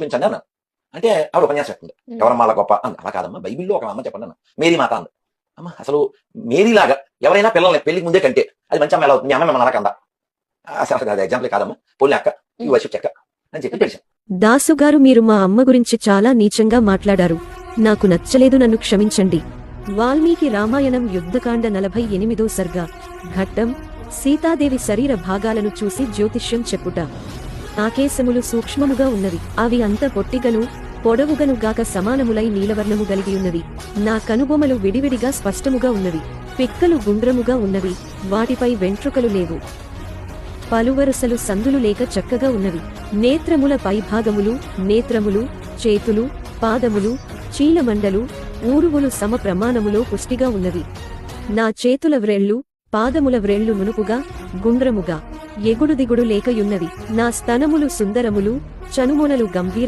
చూపించండి అన్నాను. అంటే ఆవిడ ఉపన్యాసం చెప్తుంది, ఎవరమ్మా అలా గొప్ప అంది. అలా కాదమ్మా, బైబిల్లో ఒక అమ్మ చెప్పండి అన్న, మేరీ మాత అంది. అమ్మ అసలు మేరీలాగా ఎవరైనా పిల్లల్ని పెళ్లికి ముందే కంటే అది మంచి అమ్మ ఎలా అవుతుంది, మీ అమ్మ మిమ్మల్ని అలా కందా, అసలు అది ఎగ్జాంపుల్ కాదమ్మా, పోలీ అక్క ఈ వయసు చెక్క అని చెప్పి పిలిచాను. దాసుగారు, మీరు మా అమ్మ గురించి చాలా నీచంగా మాట్లాడారు. నాకు నచ్చలేదు, నన్ను క్షమించండి. వాల్మీకి రామాయణం యుద్ధకాండ 48వ సర్గ. ఘట్టం సీతాదేవి శరీర భాగాలను చూసి జ్యోతిష్యం చెప్పుట. ఆకేశములు సూక్ష్మముగా ఉన్నవి, అవి అంత పొట్టిగను పొడవుగను గాక సమానములై నీలవర్ణము గలిగియున్నవి. నా కనుబొమలు విడివిడిగా స్పష్టముగా ఉన్నవి, పిక్కలు గుండ్రముగా ఉన్నవి, వాటిపై వెంట్రుకలు లేవు, పలువరుసలు సందులు లేక చక్కగా ఉన్నవి. నేత్రముల పైభాగములు, నేత్రములు, చేతులు, పాదములు, చీలమండలు, ఊరువులు సమ ప్రమాణములో పుష్టిగా ఉన్నవి. నా చేతుల వ్రేళ్లు, పాదముల వ్రేళ్లు నునుపుగా, గుండ్రముగా, ఎగుడు దిగుడు లేకయున్నవి. నా స్తనములు సుందరములు, చనుమొనలు గంభీర